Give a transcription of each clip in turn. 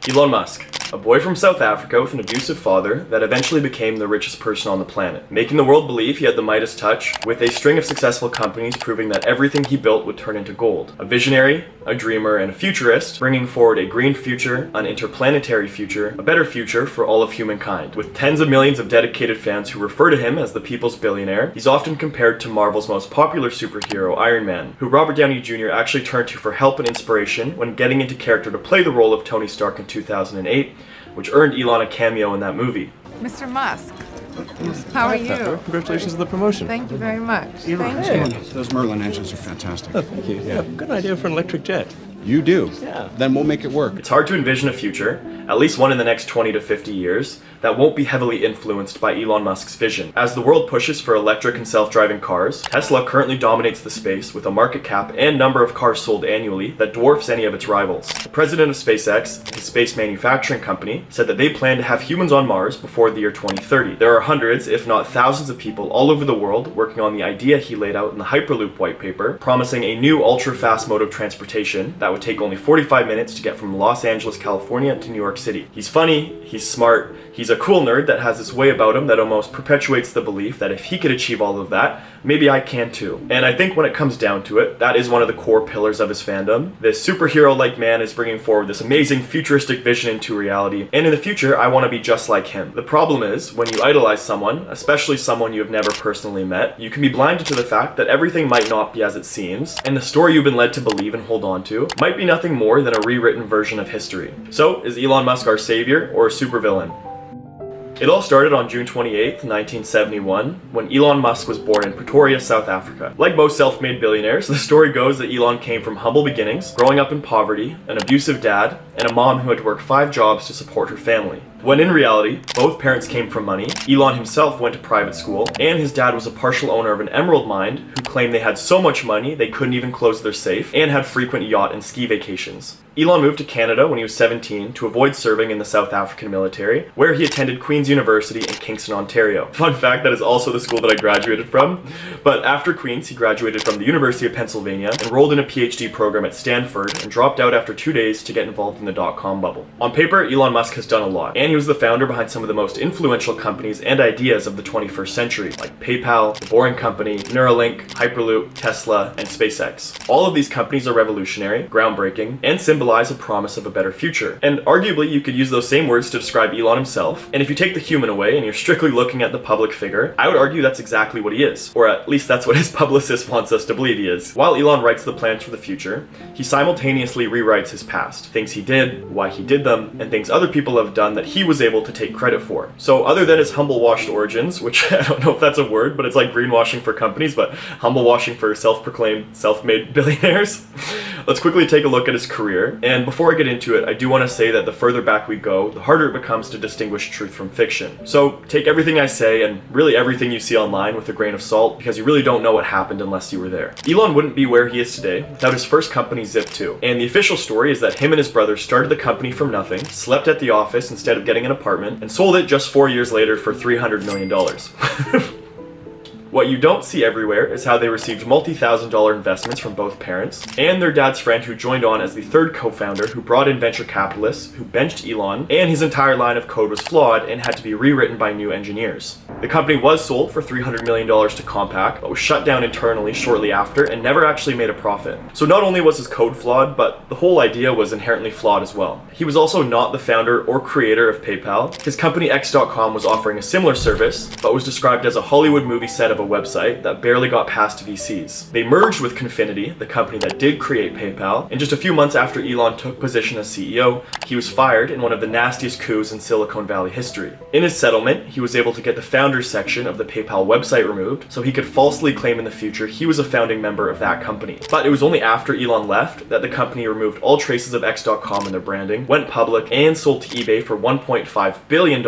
Elon Musk, a boy from South Africa with an abusive father that eventually became the richest person on the planet, making the world believe he had the Midas touch, with a string of successful companies proving that everything he built would turn into gold. A visionary, a dreamer, and a futurist, bringing forward a green future, an interplanetary future, a better future for all of humankind. With tens of millions of dedicated fans who refer to him as the people's billionaire, he's often compared to Marvel's most popular superhero, Iron Man, who Robert Downey Jr. actually turned to for help and inspiration when getting into character to play the role of Tony Stark in 2008, which earned Elon a cameo in that movie. Mr. Musk, how are you? Congratulations on the promotion. Thank you very much. Hey. Those Merlin engines are fantastic. Oh, thank you. Yeah, good idea for an electric jet. You do? Yeah. Then we'll make it work. It's hard to envision a future, at least one in the next 20 to 50 years, that won't be heavily influenced by Elon Musk's vision. As the world pushes for electric and self-driving cars, Tesla currently dominates the space with a market cap and number of cars sold annually that dwarfs any of its rivals. The president of SpaceX, his space manufacturing company, said that they plan to have humans on Mars before the year 2030. There are hundreds, if not thousands of people all over the world working on the idea he laid out in the Hyperloop white paper, promising a new ultra-fast mode of transportation that would take only 45 minutes to get from Los Angeles, California to New York City. He's funny, he's smart, he's a cool nerd that has this way about him that almost perpetuates the belief that if he could achieve all of that, maybe I can too. And I think when it comes down to it, that is one of the core pillars of his fandom. This superhero-like man is bringing forward this amazing futuristic vision into reality, and in the future, I want to be just like him. The problem is, when you idolize someone, especially someone you have never personally met, you can be blinded to the fact that everything might not be as it seems, and the story you've been led to believe and hold on to might be nothing more than a rewritten version of history. So, is Elon Musk our savior or a supervillain? It all started on June 28, 1971, when Elon Musk was born in Pretoria, South Africa. Like most self-made billionaires, the story goes that Elon came from humble beginnings, growing up in poverty, an abusive dad, and a mom who had to work 5 jobs to support her family. When in reality, both parents came from money, Elon himself went to private school, and his dad was a partial owner of an emerald mine who claimed they had so much money they couldn't even close their safe, and had frequent yacht and ski vacations. Elon moved to Canada when he was 17 to avoid serving in the South African military, where he attended Queen's University in Kingston, Ontario. Fun fact, that is also the school that I graduated from. But after Queen's, he graduated from the University of Pennsylvania, enrolled in a PhD program at Stanford, and dropped out after 2 days to get involved in the dot-com bubble. On paper, Elon Musk has done a lot, and he was the founder behind some of the most influential companies and ideas of the 21st century, like PayPal, The Boring Company, Neuralink, Hyperloop, Tesla, and SpaceX. All of these companies are revolutionary, groundbreaking, and symbolize a promise of a better future. And arguably, you could use those same words to describe Elon himself, and if you take the human away and you're strictly looking at the public figure, I would argue that's exactly what he is, or at least that's what his publicist wants us to believe he is. While Elon writes the plans for the future, he simultaneously rewrites his past, things he did, why he did them, and things other people have done that he was able to take credit for. So other than his humble-washed origins, which I don't know if that's a word, but it's like greenwashing for companies, but humble-washing for self-proclaimed, self-made billionaires, let's quickly take a look at his career. And before I get into it, I do want to say that the further back we go, the harder it becomes to distinguish truth from fiction. So take everything I say and really everything you see online with a grain of salt, because you really don't know what happened unless you were there. Elon wouldn't be where he is today without his first company, Zip2. And the official story is that him and his brother started the company from nothing, slept at the office instead of getting an apartment, and sold it just 4 years later for $300 million. What you don't see everywhere is how they received multi-thousand-dollar investments from both parents, and their dad's friend who joined on as the third co-founder who brought in venture capitalists who benched Elon, and his entire line of code was flawed and had to be rewritten by new engineers. The company was sold for $300 million to Compaq, but was shut down internally shortly after and never actually made a profit. So not only was his code flawed, but the whole idea was inherently flawed as well. He was also not the founder or creator of PayPal. His company X.com was offering a similar service, but was described as a Hollywood movie set of a website that barely got past VCs. They merged with Confinity, the company that did create PayPal, and just a few months after Elon took position as CEO, he was fired in one of the nastiest coups in Silicon Valley history. In his settlement, he was able to get the founders section of the PayPal website removed, so he could falsely claim in the future he was a founding member of that company. But it was only after Elon left that the company removed all traces of X.com in their branding, went public, and sold to eBay for $1.5 billion,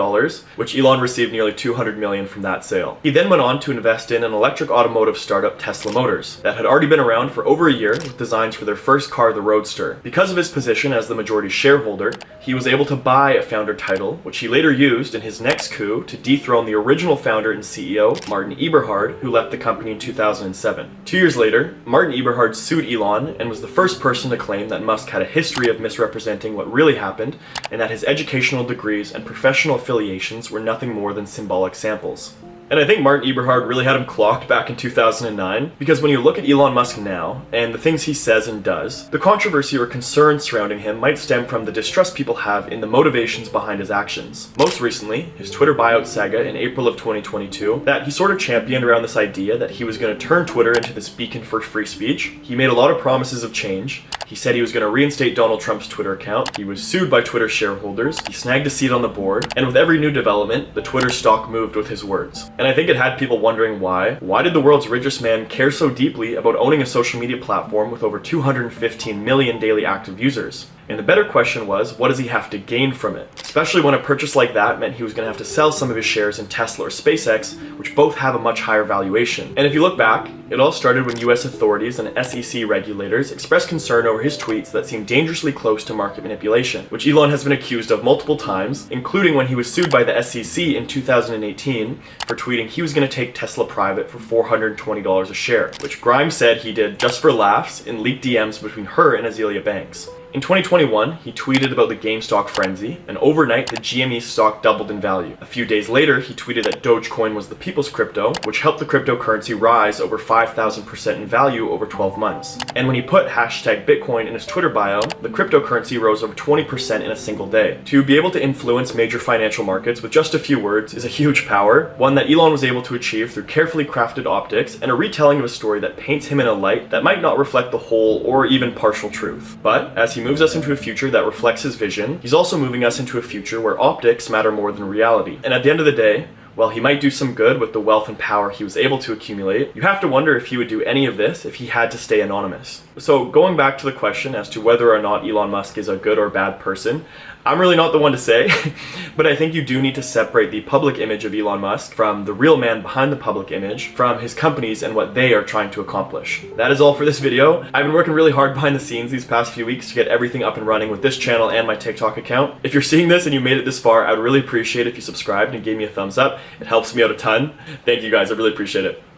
which Elon received nearly $200 million from that sale. He then went on to invest in an electric automotive startup, Tesla Motors, that had already been around for over a year with designs for their first car, the Roadster. Because of his position as the majority shareholder, he was able to buy a founder title, which he later used in his next coup to dethrone the original original founder and CEO, Martin Eberhard, who left the company in 2007. 2 years later, Martin Eberhard sued Elon and was the first person to claim that Musk had a history of misrepresenting what really happened and that his educational degrees and professional affiliations were nothing more than symbolic samples. And I think Martin Eberhard really had him clocked back in 2009, because when you look at Elon Musk now, and the things he says and does, the controversy or concern surrounding him might stem from the distrust people have in the motivations behind his actions. Most recently, his Twitter buyout saga in April of 2022, that he sort of championed around this idea that he was going to turn Twitter into this beacon for free speech. He made a lot of promises of change. He said he was going to reinstate Donald Trump's Twitter account. He was sued by Twitter shareholders. He snagged a seat on the board. And with every new development, the Twitter stock moved with his words. And I think it had people wondering why. Why did the world's richest man care so deeply about owning a social media platform with over 215 million daily active users? And the better question was, what does he have to gain from it? Especially when a purchase like that meant he was going to have to sell some of his shares in Tesla or SpaceX, which both have a much higher valuation. And if you look back, it all started when US authorities and SEC regulators expressed concern over his tweets that seemed dangerously close to market manipulation, which Elon has been accused of multiple times, including when he was sued by the SEC in 2018 for tweeting he was going to take Tesla private for $420 a share, which Grimes said he did just for laughs in leaked DMs between her and Azealia Banks. In 2021, he tweeted about the GameStop frenzy, and overnight the GME stock doubled in value. A few days later, he tweeted that Dogecoin was the people's crypto, which helped the cryptocurrency rise over 5,000% in value over 12 months. And when he put hashtag Bitcoin in his Twitter bio, the cryptocurrency rose over 20% in a single day. To be able to influence major financial markets with just a few words is a huge power, one that Elon was able to achieve through carefully crafted optics and a retelling of a story that paints him in a light that might not reflect the whole or even partial truth. But as he moves us into a future that reflects his vision, he's also moving us into a future where optics matter more than reality. And at the end of the day, while he might do some good with the wealth and power he was able to accumulate, you have to wonder if he would do any of this if he had to stay anonymous. So going back to the question as to whether or not Elon Musk is a good or bad person, I'm really not the one to say, but I think you do need to separate the public image of Elon Musk from the real man behind the public image, from his companies and what they are trying to accomplish. That is all for this video. I've been working really hard behind the scenes these past few weeks to get everything up and running with this channel and my TikTok account. If you're seeing this and you made it this far, I would really appreciate it if you subscribed and gave me a thumbs up. It helps me out a ton. Thank you guys, I really appreciate it.